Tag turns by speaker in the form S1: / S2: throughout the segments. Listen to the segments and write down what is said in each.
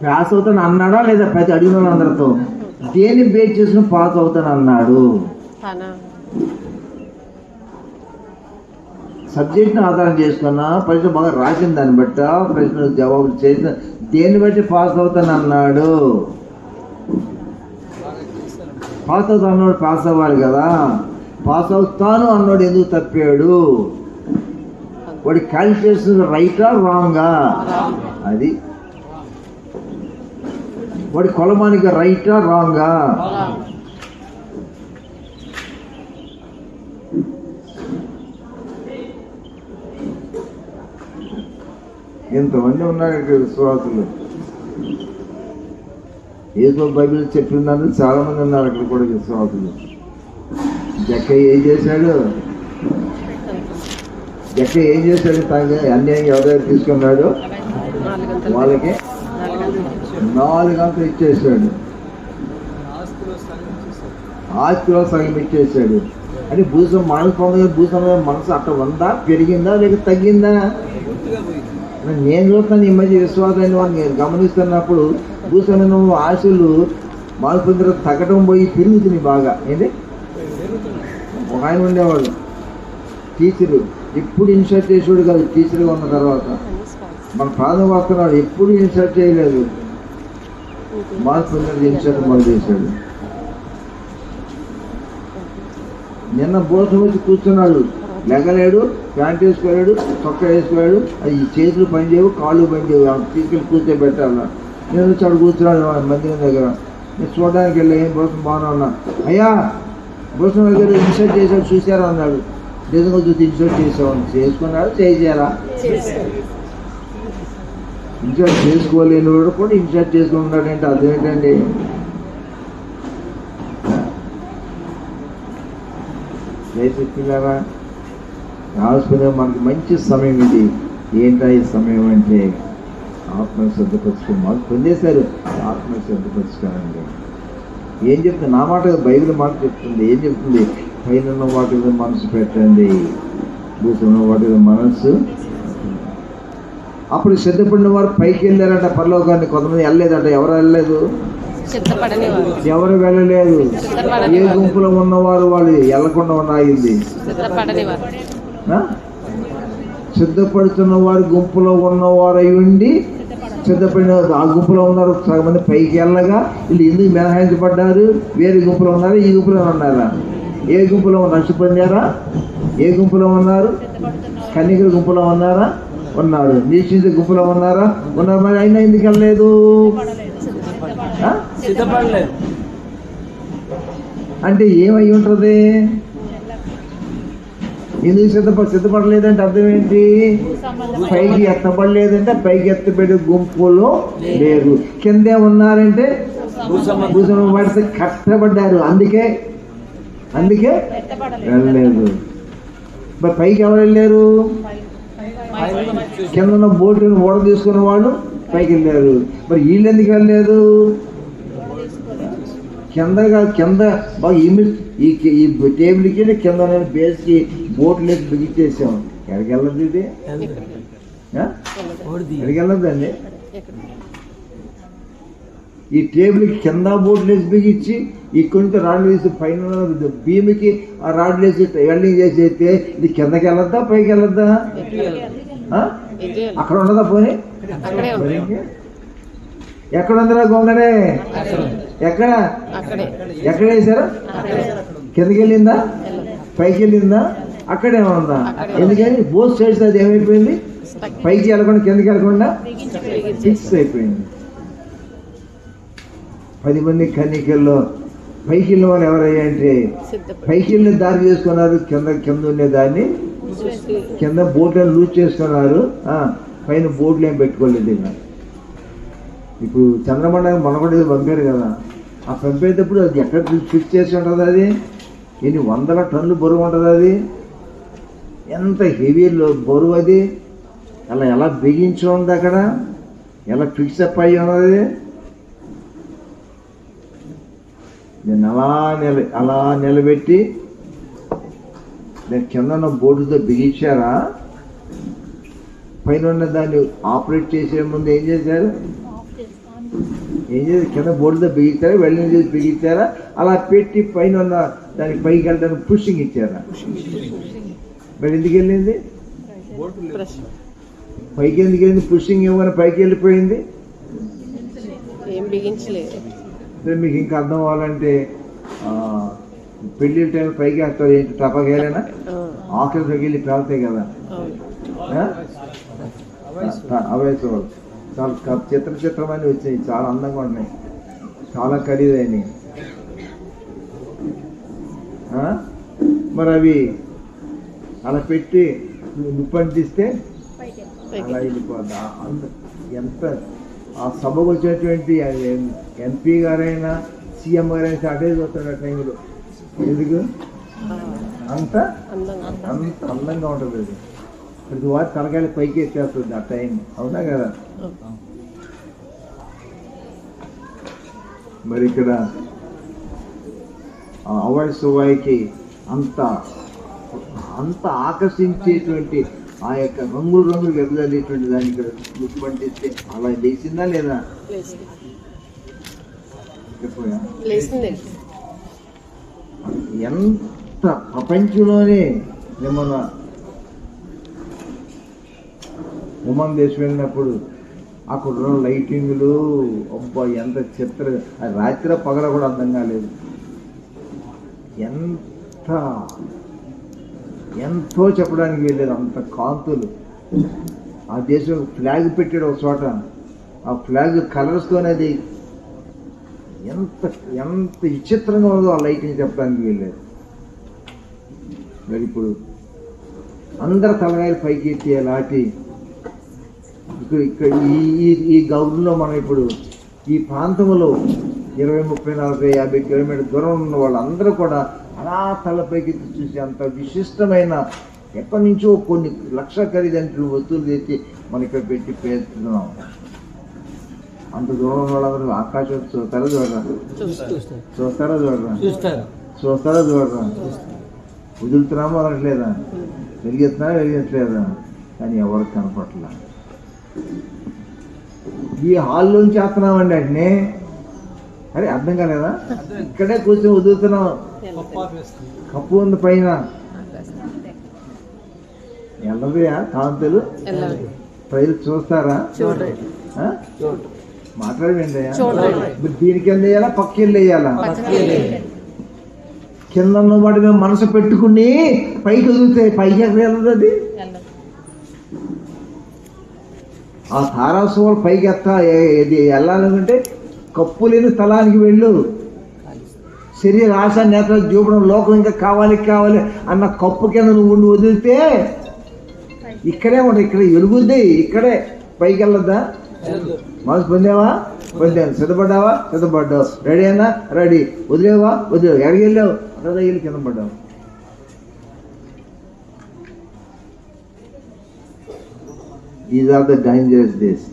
S1: Pass అవుతాను అన్నాడా లేదా ప్రతి అడిగిన వాళ్ళందరితో? దేన్ని బేస్ చేసుకుని పాస్ అవుతాను అన్నాడు? సబ్జెక్ట్ని ఆధారం చేసుకున్నా, ప్రశ్న బాగా రాసిన దాన్ని బట్టి, ప్రశ్న జవాబులు చేసిన దేన్ని బట్టి పాస్ అవుతాను అన్నాడు? పాస్ అవుతాను అన్నాడు పాస్ అవ్వాలి కదా. పాస్ అవుతాను అన్నాడు ఎందుకు తప్పాడు? వాడి క్యాలిక్యులేషన్ రైటా రాంగా? అది వాడి కొలమానిక రైటా రాంగా? ఎంతమంది ఉన్నారు ఇక్కడ విశ్వాసులు. ఏదో బైబిల్ చెప్పిందని చాలా మంది ఉన్నారు అక్కడ కూడా విశ్వాసులు. జక్కయ్య ఏం చేశాడు? జక్కయ్య ఏం చేశాడు? తాను అన్యాయం ఎవరైనా తీసుకున్నాడు వాళ్ళకి 4 గంటలు ఇచ్చేసాడు. ఆస్తిలో సగం ఇచ్చేసాడు. అంటే భూసం భూసం మనసు అట్ట ఉందా, పెరిగిందా లేక తగ్గిందా? నేను చూస్తాను ఈ మధ్య విశ్వాసాన్ని వాళ్ళని గమనిస్తున్నప్పుడు భూసమైన ఆశలు మార్పు తగ్గడం పోయి పెరుగుతున్నాయి బాగా. ఏంటి ఒక ఆయన ఉండేవాడు టీచరు, ఎప్పుడు ఇన్సర్ట్ చేసేవాడు కాదు. టీచర్గా ఉన్న తర్వాత మన ప్రాణం వస్తున్నాడు, ఎప్పుడు ఇన్సర్ట్ చేయలేదు. మార్పు ఇన్సర్ట్ మొదలు చేశాడు. నిన్న భూసం వచ్చి కూర్చున్నాడు, లెగలేడు, ప్యాంట్ వేసుకోలేడు, చొక్కా వేసుకోలేడు. అది చేతులు పనిచేయవు, కాళ్ళు పనిచేయవు. తీసుకెళ్ళి కూర్చోబెట్టాల. నేను వచ్చి అక్కడ కూర్చున్నాడు మందిరం దగ్గర. నేను చూడడానికి వెళ్ళి ఏం భూసం బాగానే ఉన్నా. అయ్యా భూసం దగ్గర ఇన్సర్ట్ చేశాడు చూసారా అన్నాడు. నిజంగా చూసి ఇన్సర్ట్ చేసామని చేసుకున్నాడు. చేసారా? ఇన్సర్ట్ చేసుకోలేని వాడు కూడా ఇన్సర్ట్ చేసుకున్నాడంటే అదేంటండి? దయచేస్తున్నారా? రాసుకునే మనకి మంచి సమయం ఇది. ఏంటా ఈ సమయం అంటే ఆత్మను సిద్ధపరచుకో. మాకు పొందేశారు, ఆత్మను సిద్ధపరచుకోనండి. ఏం చెప్తుంది? నా మాట బైబిల్ మాట చెప్తుంది. ఏం చెప్తుంది? పైన వాటి మీద మనసు పెట్టండి, భూమిలో వాటి మీద మనసు. అప్పుడు సిద్ధపడిన వారు పైకి వెళ్ళారంట పరలోకాన్ని. కొంతమంది వెళ్ళలేదంట. ఎవరు వెళ్ళలేదు? ఎవరు వెళ్ళలేదు. ఏ గుంపులో ఉన్నవారు వాళ్ళు వెళ్ళకుండా ఉన్నాయింది. సిద్ధపడుతున్న వారు గుంపులో ఉన్నవారు అయి ఉండి సిద్ధపడిన ఆ గుంపులో ఉన్నారు. సగం మంది పైకి వెళ్ళగా వీళ్ళు ఎందుకు మినహాయించబడ్డారు? వేరే గుంపులో ఉన్నారా? ఈ గుంపులో ఉన్నారా? ఏ గుంపులో నష్ట పొందారా? ఏ గుంపులో ఉన్నారు? కన్యకల గుంపులో ఉన్నారా? ఉన్నాడు. నిశ్చిత గుంపులో ఉన్నారా? ఉన్నారు. మరి అయినా ఎందుకు వెళ్ళలేదు? అంటే ఏమై ఉంటుంది? ఎందుకు సిద్ధపడలేదంటే అర్థం ఏంటి? పైకి ఎత్తపడలేదంటే పైకి ఎత్తబడి గుంపులో లేరు. కిందే ఉన్నారంటే భూసం పడితే కష్టపడ్డారు. అందుకే వెళ్ళలేదు. మరి పైకి ఎవరు వెళ్ళారు? కింద ఉన్న బోటుని ఓడ తీసుకున్న వాళ్ళు పైకి వెళ్ళారు. మరి వీళ్ళు ఎందుకు వెళ్ళలేదు? కింద బాగా ఈ టేబుల్కి కింద బేస్కి బోట్లు వేసి బిగించేసాం. ఎక్కడికి వెళ్ళదు ఇది? ఎక్కడికి వెళ్ళదండి. ఈ టేబుల్కి కింద బోట్లు వేసి బిగించి ఇక్కడి నుంచి రాడ్లు వేసి పైన భీమికి ఆ రాడ్లు వేసి వెల్డింగ్ చేసి అయితే ఇది కిందకి వెళ్ళొద్దా పైకి వెళ్ళొద్దా? అక్కడ ఉండదా? పోనీ ఎక్కడ ఉందిరా గొంగడే? ఎక్కడ వేసారా? కిందకి వెళ్ళిందా? పైకి వెళ్ళిందా? అక్కడే ఉందా? ఎందుకని బోత్ సైడ్స్ అది ఏమైపోయింది? పైకి వెళ్ళకుండా కిందకి వెళ్ళకుండా ఫిక్స్ అయిపోయింది. 10 మంది కన్యకల్లో పైకి వెళ్ళిన వాళ్ళు ఎవరయ్యా అంటే పైకి వెళ్ళిన దారి చేసుకున్నారు. కింద ఉండే దాన్ని కింద బోట్లను లూజ్ చేసుకున్నారు. పైన బోట్లు ఏం పెట్టుకోలేదు. ఇలా ఇప్పుడు చంద్రమండలం మన కూడా పంపారు కదా. ఆ పంపేటప్పుడు అది ఎక్కడ ఫిక్స్ చేసి ఉంటుంది? అది ఎన్ని 100 టన్నులు బరువు ఉంటుంది. అది ఎంత హెవీ బరువు. అది అలా ఎలా బిగించి ఉంది, అక్కడ ఎలా ఫిక్స్ అప్ అయ్యి ఉన్నది. నేను అలా నిలబెట్టి నేను కింద ఉన్న బోర్డుతో బిగించారా? పైన ఉన్న దాన్ని ఆపరేట్ చేసే ముందు ఏం చేశారు? ఏం చేసి కింద బోర్డుతో బిగించారా, వెళ్ళని చేసి బిగించారా, అలా పెట్టి పైన ఉన్న దానికి పైకి వెళ్ళడానికి పుషింగ్ ఇచ్చారా? మరి ఎందుకు వెళ్ళింది పైకి? ఎందుకు వెళ్ళింది? పుషింగ్ ఇవ్వని పైకి వెళ్ళిపోయింది. మీకు ఇంకా అర్థం అవ్వాలంటే పెళ్లి టైం పైకి వేస్తారు. ఏంటి టపాకేనా? ఆకలి తగిలి పేలుతాయి కదా అవేసేవాళ్ళు. చాలా చిత్రమని వచ్చినాయి, చాలా అందంగా ఉన్నాయి, చాలా ఖరీదైనవి. మరి అవి అలా పెట్టి నిప్పంటిస్తే అలా వెళ్ళిపోద్ది. ఎంత ఆ సభకు వచ్చేటువంటి ఎంపీ గారైనా సీఎం గారైనా అటే చూస్తాడు ఆ టైంలో. ఎందుకు అంత అందంగా ఉంటుంది అది. ప్రతి వారి తలకాయలు పైకి ఎత్తేస్తుంది ఆ టైం. అవునా కదా? మరి ఇక్కడ అవార్డు సువాయికి అంత ఆకర్షించేటువంటి ఆ యొక్క రంగులు వెదజల్లేటువంటి దానికి పండిస్తే అలా లేచిందా లేదా? ఎంత ప్రపంచంలోనే మన ఉమాన్ దేశం వెళ్ళినప్పుడు అక్కడ లైటింగ్లు అబ్బా ఎంత చిత్ర, రాత్రి పగల కూడా అర్థం కాలేదు. ఎంతో చెప్పడానికి వెళ్ళలేదు. అంత కాంతులు. ఆ దేశం ఫ్లాగ్ పెట్టాడు ఒక చోట, ఆ ఫ్లాగ్ కలర్స్తోనేది ఎంత విచిత్రంగా ఉందో ఆ లైటింగ్ చెప్పడానికి వెళ్ళలేదు. మరి ఇప్పుడు అందరు తలగాయలు పైకి ఎత్తేలాంటి ఇక్కడ ఈ గౌరవంలో మనం ఇప్పుడు ఈ ప్రాంతంలో 20, 30, 40, 50 కిలోమీటర్ దూరం ఉన్న వాళ్ళందరూ కూడా అలా తలపైకి చూసి అంత విశిష్టమైన ఎక్కడి నుంచో కొన్ని లక్షల ఖరీదంటే వస్తువులు తెచ్చి మనం ఇక్కడ పెట్టి పేరుతున్నాం. అంత దూరం ఉన్న వాళ్ళందరూ ఆకాశం చూస్తారా చూడరా వదులుతున్నామా అనట్లేదా? వెలిగించలేదా? కానీ ఎవరికి కనపట్లా. ఈ హాల్లోంచి చేస్తున్నామండి అంటే అరే అర్థం కాలేదా? ఇక్కడే కూర్చొని వదులుతున్నాం. కప్పు ఉంది పైన, ఎల్లదయా కాంతులు. ప్రజలు చూస్తారా? మాట్లాడేయండి. దీనికి కింద వేయాలా, పక్క వెళ్ళి వేయాలా? కింద వాటి మేము మనసు పెట్టుకుని పైకి వదిలితే పైకి ఎక్కడ వెళ్ళదు అది. ఆ తారాసువాలు పైకి వెళ్ళాలంటే కప్పు లేని స్థలానికి వెళ్ళు. శరీర ఆశ నేతలు చూపడం, లోకం ఇంకా కావాలి అన్న కప్పు కింద నువ్వు వదిలితే ఇక్కడే ఉంటుంది. ఇక్కడ వెలుగుద్ది, ఇక్కడే పైకి వెళ్ళొద్దా? మనసు పొందావా? పొందాను. సిద్ధపడ్డావు. రెడీ అయినా? రెడీ. వదిలేవా? వదిలేవు. ఎక్కడికి వెళ్ళావు? అక్కడ వెళ్ళి కింద పడ్డావు. Is are the dangerous days.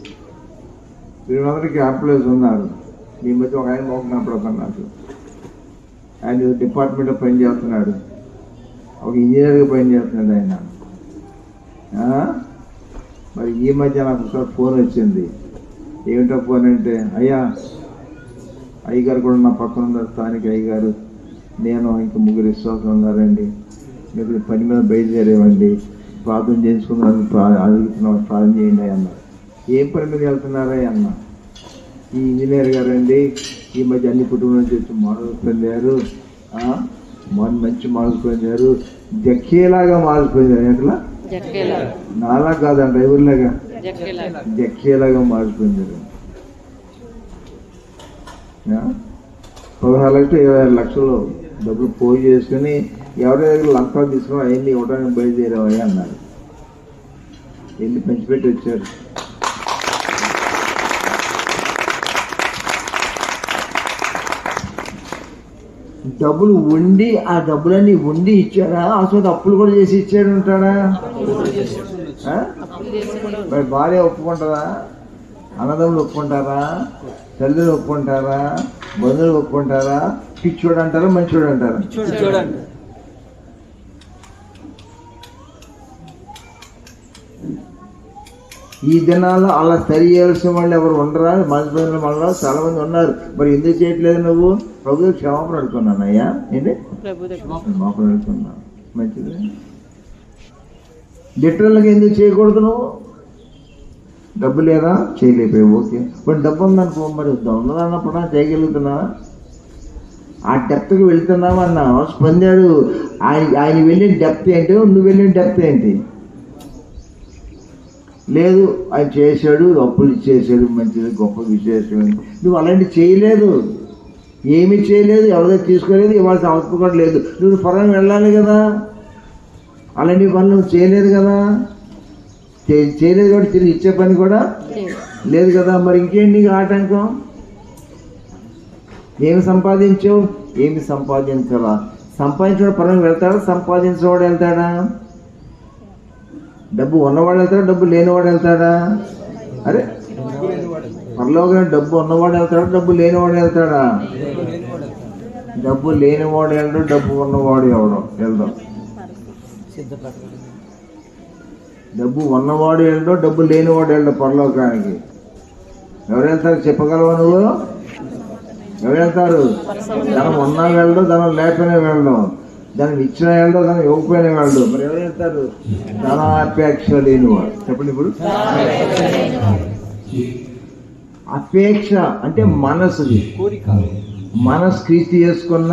S1: వీళ్ళందరికీ ఎంప్లాయీస్ ఉన్నారు. ఈ మధ్య ఒక ఆయన మోకనప్పుడు నాకు, ఆయన డిపార్ట్మెంట్లో పనిచేస్తున్నాడు, ఒక ఇంజనీర్గా పనిచేస్తున్నాడు ఆయన. మరి ఈ మధ్య నాకు ఫోన్ వచ్చింది. ఏమిటో ఫోన్ అంటే, అయ్యగారు కూడా నా పక్కన ఉన్నారు, స్థానిక అయ్యగారు, నేను ఇంకా 3 విశ్వాసం ఉన్నారండి, మీకు పని మీద బయలుదేరేవండి, ప్రార్థన చేసుకున్నాను, అడుగుతున్నాం, ప్రార్థన చేయండి అన్నారు. ఏం పని మీద వెళ్తున్నారా అన్న? ఈ ఇంజనీర్ గారు అండి ఈ మధ్య అన్ని కుటుంబం నుంచి వచ్చి మోడల్స్ పొందారు, మంచి మోడల్స్ పొందారు, జక్కేలాగా మారిపోయింది. ఎట్లా? నాలా కాదంట, ఎవరిలాగా? జక్కేలాగా మారిపోయింది. 16 లక్షలు 26 లక్షలు డబ్బులు పోయి చేసుకుని ఎవరైనా లంకాలు తీసుకుని అవన్నీ ఇవ్వడానికి బయలుదేరావయ్యా అన్నారు. వెళ్ళి పంచిపెట్టి వచ్చారు. డబ్బులు ఉండి ఆ డబ్బులన్నీ ఉండి ఇచ్చాడా? అసలు అప్పులు కూడా చేసి ఇచ్చాడు ఉంటాడా? మరి భార్య ఒప్పుకుంటారా? అన్నదమ్ములు ఒప్పుకుంటారా? తల్లిదండ్రులు ఒప్పుకుంటారా? బంధువులు ఒప్పుకుంటారా? పిచ్చోడు అంటారా? మంచోడు అంటారా? ఈ ఈ దినాల్లో అలా సరి చేయాల్సిన వాళ్ళు ఎవరు ఉండరా? మనలో చాలా మంది ఉన్నారు. మరి ఎందుకు చేయట్లేదు నువ్వు? ప్రభు క్షమాపణ అడుకున్నాను అయ్యా, ఏంటి క్షమాపణ అడుకున్నా, మంచిది. లిటరల్గా ఎందుకు చేయకూడదు? నువ్వు డబ్బు లేదా చేయలేకపోయావు, ఓకే. బట్ డబ్బు ఉందనుకో, మరి ఉన్నదన్నప్పుడు చేయగలుగుతున్నా? ఆ డెప్త్కి వెళ్తున్నావు అన్న పొందాడు. ఆయన వెళ్ళిన డెప్త్ ఏంటి, నువ్వు వెళ్ళిన డెప్త్ ఏంటి? లేదు, ఆయన చేశాడు, అప్పులు ఇచ్చేసాడు, మంచిది, గొప్ప విశేషం. నువ్వు అలాంటివి చేయలేదు, ఏమీ చేయలేదు, ఎవరిదో తీసుకోలేదు, ఇవ్వాల్సిన అవసరం కూడా లేదు. నువ్వు పొలం వెళ్ళాలి కదా, అలాంటి పనులు నువ్వు చేయలేదు కదా, చేయలేదు కాబట్టి తిరిగి ఇచ్చే పని కూడా లేదు కదా. మరి ఇంకేంటి నీకు ఆటంకం? ఏమి సంపాదించావు? ఏమి సంపాదించాలా? సంపాదించిన పొలం వెళ్తాడా, సంపాదించేవాడు వెళ్తాడా? డబ్బు ఉన్నవాడు వెళ్తాడా, డబ్బు లేనివాడు వెళ్తాడా? అరే పరలోకం డబ్బు ఉన్నవాడు వెళ్తాడా, డబ్బు లేనివాడు వెళ్తాడా? డబ్బు లేనివాడు వెళ్ళడం, డబ్బు ఉన్నవాడు వెళ్దాం. డబ్బు ఉన్నవాడు వెళ్ళడం, డబ్బు లేనివాడు వెళ్ళడం పరలోకానికి. ఎవరు వెళ్తారు చెప్పగలవా నువ్వు? ఎవరు వెళ్తారు? ధనం ఉన్నా వెళ్ళడం, ధనం లేకపోయినా వెళ్ళడం, దాన్ని ఇచ్చిన వెళ్ళడం, దాన్ని ఇవ్వకపోయినా వెళ్ళడం. మరి ఎవరు వెళ్తారు? ధనాపేక్ష లేనివాడు. చెప్పండి ఇప్పుడు. అపేక్ష అంటే మనసుది, మనసు క్రీస్తు చేసుకున్న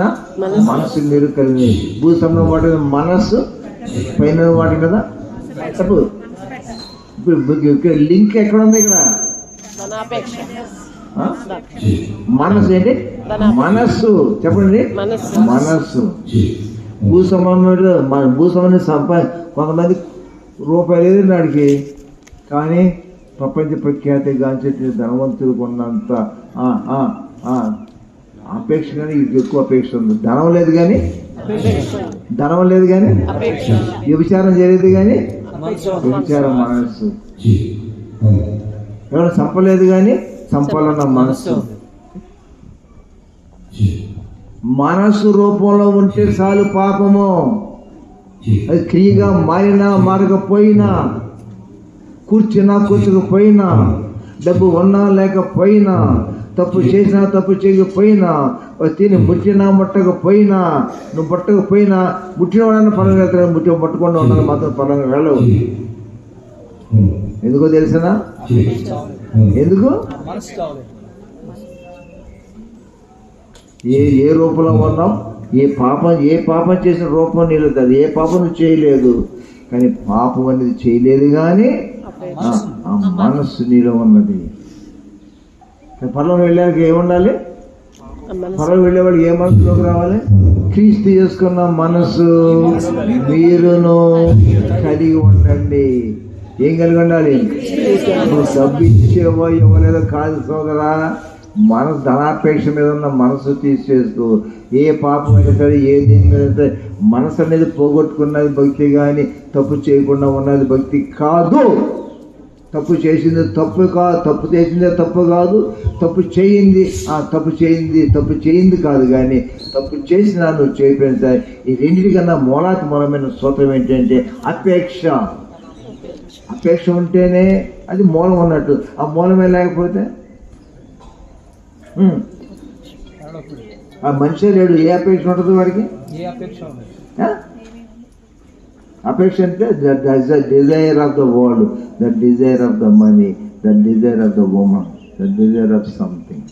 S1: మనసు మీరు కలిగి భూసంలో వాటి మనస్సు పైన వాటి కదా. తప్పు. ఇప్పుడు లింక్ ఎక్కడ ఉంది? ఇక్కడ మనసు ఏంటి? మనస్సు. చెప్పండి, మనస్సు. భూస్వామి కొంతమంది రూపాయలు లేదు నాడికి, కానీ ప్రపంచ ప్రఖ్యాతి గాంచేటి ధనవంతులకు ఉన్నంత అపేక్ష, కానీ ఇది ఎక్కువ అపేక్ష ఉంది. ధనం లేదు కానీ వ్యభిచారం చేయలేదు కానీ వ్యభిచారం మనస్సు. ఎవరు సంపలేదు కానీ సంపాలన్న మనస్సు. మనస్సు రూపంలో ఉంటే చాలు పాపము. అది క్రియగా మారినా మారకపోయినా, కూర్చోకపోయినా, డబ్బు ఉన్నా లేకపోయినా, తప్పు చేసినా తప్పు చేయకపోయినా, తిని ముట్టినా ముట్టకపోయినా, నువ్వు పట్టకపోయినా, ముట్టినవాడన్నా పొలం వెళ్తాడు, పట్టకుండా ఉండాలి మాత్రం పొలం వెళ్ళవు. ఎందుకో తెలిసినా? ఎందుకు? ఏ రూపంలో ఉన్నాం, ఏ పాపం చేసిన రూపం నీళ్ళు, అది ఏ పాపం నువ్వు చేయలేదు, కానీ పాపం అనేది చేయలేదు, కానీ ఆ మనస్సు నీలో ఉన్నది. పొలం వెళ్ళాక ఏముండాలి? పొలం వెళ్ళే వాళ్ళకి ఏ మనసులోకి రావాలి? క్రీస్తు చేసుకున్న మనసు మీరును కలిగి ఉండండి. ఏం కలిగి ఉండాలి? డబ్బు ఇచ్చేవో ఇవ్వలేదో కాదు సోదరా, మనసు ధనాపేక్ష మీద ఉన్న మనసు తీసేస్తూ ఏ పాపం అయినా సరే, ఏ దీని మీద సరే, మనసు అనేది పోగొట్టుకున్నది భక్తి, కానీ తప్పు చేయకుండా ఉన్నది భక్తి కాదు. తప్పు చేసింది తప్పు కాదు, తప్పు చేసిందే తప్పు కాదు, తప్పు చేయింది కాదు, కానీ తప్పు చేసినా నువ్వు చేయకపోయినా సరే, ఈ రెండింటికన్నా మూలమైన సూత్రం ఏంటంటే అపేక్ష. అపేక్ష ఉంటేనే అది మూలం ఉన్నట్టు. ఆ మూలమే లేకపోతే ఆ మనిషి లేడు. ఏ అపేక్ష ఉంటుంది వాడికి? అపేక్ష అంటే the desire of the world, the desire of the money, the desire of the women, the desire of something.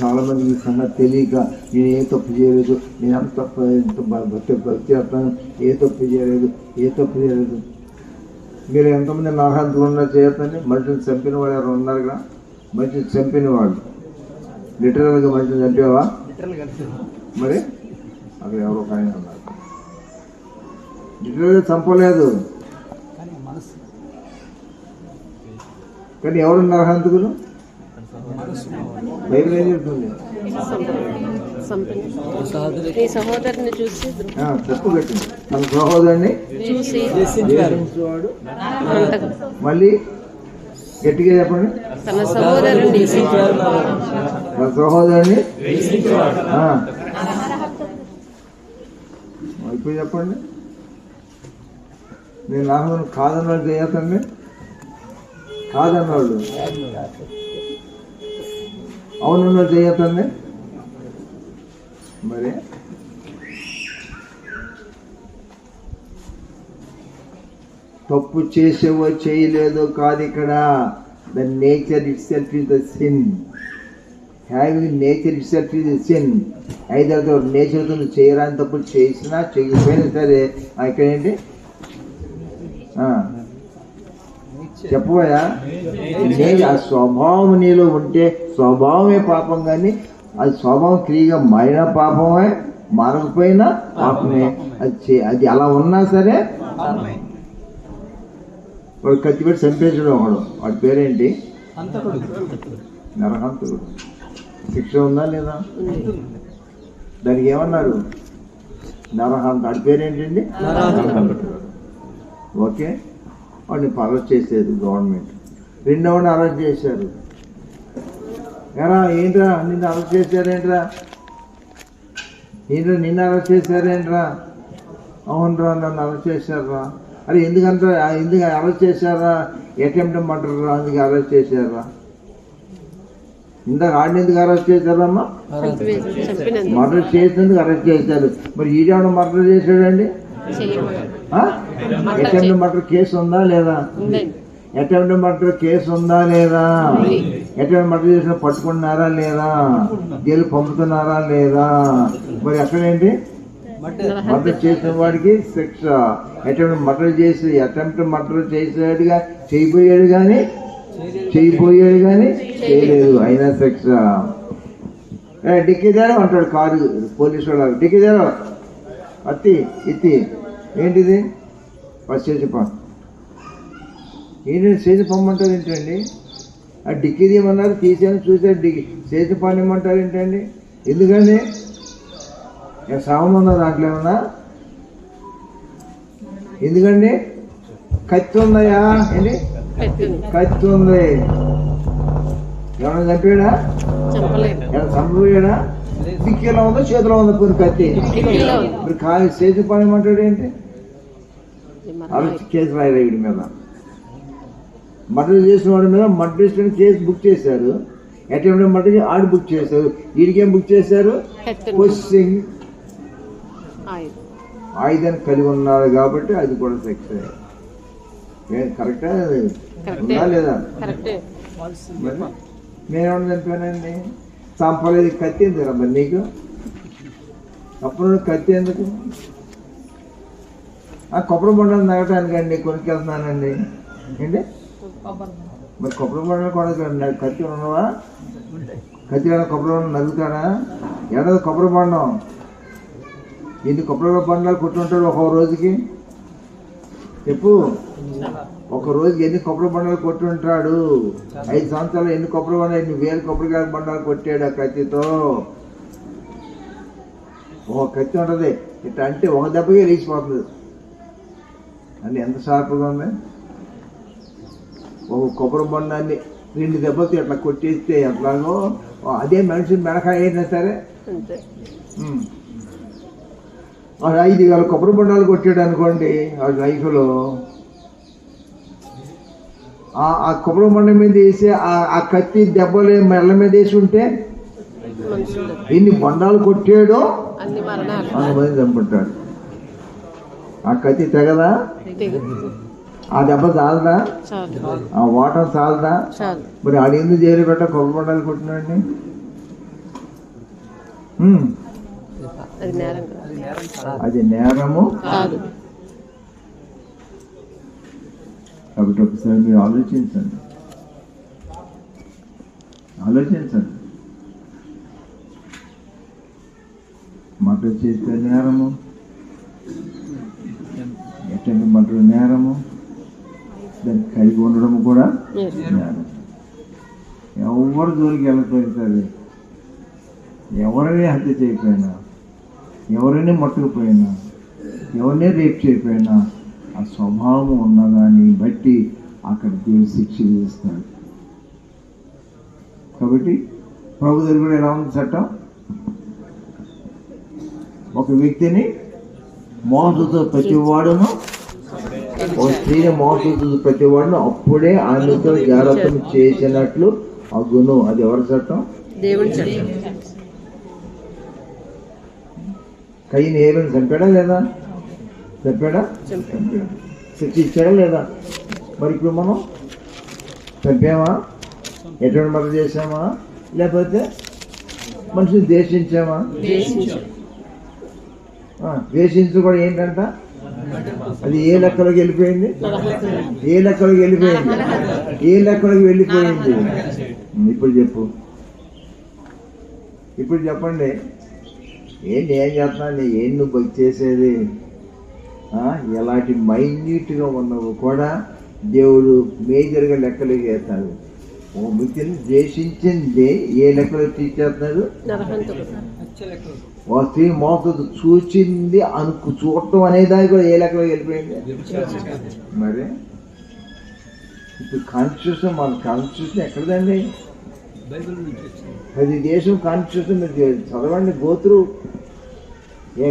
S1: చాలా మందికి ఈ సంగతి తెలియక, నేను ఏ తప్పు చేయలేదు, నేను అంత భక్తి చేస్తాను, ఏ తప్పు చేయలేదు. మీరు ఎంతమంది నరహంతులు ఉన్నారు చేస్తాను? మనుషులు చంపిన వాళ్ళు ఎవరు ఉన్నారు కదా? మనుషులు చంపిన వాళ్ళు లిటరల్గా మనుషులు చంపేవా? మరి అక్కడ ఎవరో ఒక ఆయన ఉన్నారు, లిటరల్గా చంపలేదు, కానీ ఎవరు నరహంతకులు? బైబిల్ ఏం చెప్తుంది? తప్పు పెట్టింది తన సహోదరుని మళ్ళీ గట్టిగా చెప్పండి, తన సహోదరుని ఇప్పుడు చెప్పండి. నేను రాహుల్ కాదన్నవాళ్ళు చేయతండి, కాదన్నవాళ్ళు అవునన్నవాళ్ళు చేయతండి. మరి తప్పు చేసేవో చేయలేదో కాదు ఇక్కడ. The nature it self is the sin. Having nature it self is the sin. అయితే నేచర్తో చేయరాని తప్పులు చేసినా చేయకపోయినా సరే ఇక్కడ ఏంటి చెప్పబోయా, ఆ స్వభావం నీలో ఉంటే స్వభావమే పాపం, కానీ అది స్వభావం క్రియగా మారిన పాపమే, మారకపోయినా పాపమే. అది అలా ఉన్నా సరే వాడు కత్తి పెట్టి చంపేసాడు ఒకడు, వాడి పేరేంటి, నరహంతకుడు. శిక్ష ఉందా లేదా? దానికి ఏమన్నారు? నరహంత. వాడి పేరేంటండి? ఓకే, వాడిని అరెస్ట్ చేసేది గవర్నమెంట్. రెండవని అరెస్ట్ చేశారు. ఎరా ఏంట్రా నిన్ను అరెస్ట్ చేశారేంట్రా, ఏంట్రా నిన్ను అరెస్ట్ చేశారేంట్రా? అవునరా నన్ను అరెస్ట్ చేశారా. అరే ఎందుకు అరెస్ట్ చేశారా? అటెంప్ట్ మర్డర్ రా, అందుకు అరెస్ట్ చేశారా. ఇందాక ఆడిని ఎందుకు అరెస్ట్ చేశారమ్మా? మర్డర్ చేసినందుకు అరెస్ట్ చేశారు. మరి ఈడేమన్నా మర్డర్ చేశాడండి? అటెంప్ట్ మర్డర్ కేసు ఉందా లేదా? అటెంప్ట్ మర్డర్ కేసు ఉందా లేదా? అటెంప్ట్ మర్డర్ చేసిన పట్టుకున్నారా లేదా? జైలు పంపుతున్నారా లేదా? మరి అక్కడేంటి? మర్డర్ చేసిన వాడికి శిక్ష. అటెంప్ట్ మర్డర్ చేసాడుగా చేయబోయాడు కానీ చేయలేదు, అయినా శిక్ష. డిక్కిదారో అంటాడు కారు పోలీసు వాడు, డిక్కిదారో అత్తి ఇత్తి ఏంటిది ఫస్ట్ చేసిపా ఏంటంటే చేసి పొమ్మంటారు ఏంటండి? ఆ డిక్కీ తీయమన్నారు, తీసాను చూసారు, చేసి పనిమ్మంటారు ఏంటండి? ఎందుకండి సామం ఉందా దాంట్లో ఏమన్నా? ఎందుకండి? కత్తి ఉందయా ఏంటి? కత్తి ఉంది. ఏమన్నా చంపాడా? చంపబోయాడా? డిక్కీలో ఉందో చేతిలో ఉందో కొన్ని కత్తి. ఇప్పుడు ఖాళీ చేసి పనిమంటాడు ఏంటి? అరెస్ట్ కేసు రాయరా వీడి మీద. మర్డర్ చేసిన వాడి మీద మర్డర్ కేసు బుక్ చేశారు. అటెంప్ట్ మర్డర్ ఆడి బుక్ చేశారు. వీడికేం బుక్ చేశారు? పొస్సింగ్ ఆయుధాన్ని కలిగి ఉన్నారు కాబట్టి అది కూడా శిక్ష. కరెక్టా లేదా? నేనేమన్నా చంపానండి? చంపలేదు. కత్తి ఎందుకు మరి నీకు? అప్పుడు కత్తి ఎందుకు? కొబ్బరి బొండాలు తాగటానికండి కొనుక్కెళ్తున్నానండి ఏంటి? మరి కొబ్బరి బొండాలు కూడా కత్తి ఉన్నవా? కత్తి కొబ్బరి బొండం నలుగుతాడా? ఏడాది కొబ్బరి బొండం ఎన్ని కొబ్బరి బొండాలు కొట్టుంటాడు ఒక రోజుకి? చెప్పు, ఒక రోజుకి ఎన్ని కొబ్బరి బొండాలు కొట్టుంటాడు? 5 సంవత్సరాలు ఎన్ని కొబ్బరి బొండాలు, ఎన్ని వేల కొబ్బరికాయ బొండాలు కొట్టాడు ఆ కత్తితో. ఒక కత్తి ఉంటుంది ఇట్లా అంటే ఒక దెబ్బకే లేచిపోతుంది. అంటే ఎంత షార్ప్గా ఉంది. ఒక కొబ్బరి బొండాన్ని 2 దెబ్బలతో అట్లా కొట్టేస్తే ఎట్లాగో అదే మనిషి మెడకాయ అయినా సరే 5,000 కొబ్బరి బొండాలు కొట్టాడు అనుకోండి ఆ లైఫ్లో. ఆ కొబ్బరి బొండ మీద వేసి ఆ కత్తి దెబ్బలు మెల్ల మీద వేసి ఉంటే ఎన్ని బొండాలు కొట్టాడో అంతమంది చంపుతాడు. ఆ కత్తి తెగదా? ఆ దెబ్బ చాలదా? ఆ ఓటం చాలదా? మరి ఆడు ఎందుకు జైలు పెట్ట కొబ్బరి బొండాలు కొట్టినాడండి? అది నేరము కాదు. కాబట్టి ఒకసారి మీరు ఆలోచించండి. మర్డర్ చేస్తే నేరము, అటెంప్ట్ మర్డర్ నేరము, దాన్ని కలిగి ఉండడం కూడా నేరం. ఎవరు జోలికి వెళ్ళకపోయినా, ఎవరిని హత్య చేయకపోయినా, ఎవరైనా మట్టుకుపోయినా, ఎవరినే రేప్ చేయకపోయినా ఆ స్వభావం ఉన్నదాన్ని బట్టి అక్కడ దేవుడు శిక్ష విధిస్తాడు. కాబట్టి ప్రభు దగ్గర కూడా ఎలా ఉంది చట్టం? ఒక వ్యక్తిని మోసంతో ప్రతి వాడును ఒక స్త్రీని మోసపోతుంది ప్రతి వాడిని అప్పుడే ఆమెతో జాగ్రత్త చేసినట్లు అగును. అది ఎవరి చట్టం?
S2: దేవుడి చట్టం.
S1: కయ్యని ఏమైనా చంపాడా లేదా? చంపాడా? శిక్ష ఇచ్చాడా లేదా? మరి ఇప్పుడు మనం చంపామా? ఎటువంటి మతం చేసామా? లేకపోతే మనిషిని ద్వేషించామా? ద్వేషించు కూడా ఏంటంట? అది ఏ లెక్కలోకి వెళ్ళిపోయింది? ఏ లెక్కలోకి వెళ్ళిపోయింది? ఏ లెక్కలోకి వెళ్ళిపోయింది? ఇప్పుడు చెప్పు, ఇప్పుడు చెప్పండి. ఏంటి ఏం చేస్తున్నాను? ఏం నువ్వు భక్తి చేసేది? ఎలాంటి మైన్యూట్గా ఉన్నవు కూడా దేవుడు మేజర్గా లెక్కలోకి వేస్తాడు. ఓ వ్యక్తిని ద్వేషించింది ఏ లెక్కలో తీర్చేస్తున్నాడు? ఓ స్త్రీ మోసదు చూచింది చూడటం అనే దానికి కూడా ఏ లెక్కలో వెళ్ళిపోయింది? మరి ఇప్పుడు కాన్స్టిట్యూషన్, మన కాన్స్టిట్యూషన్ ఎక్కడదండి? అది దేశం కాన్స్టిట్యూషన్ మీరు చదవండి, గోత్రు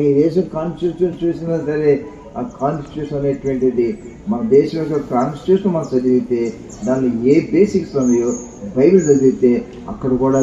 S1: ఈ దేశం కాన్స్టిట్యూషన్ చూసినా సరే ఆ కాన్స్టిట్యూషన్ అనేటువంటిది మన దేశం యొక్క కాన్స్టిట్యూషన్ మనం చదివితే దానిలో ఏ బేసిక్స్ ఉన్నాయో బైబిల్ చదివితే అక్కడ కూడా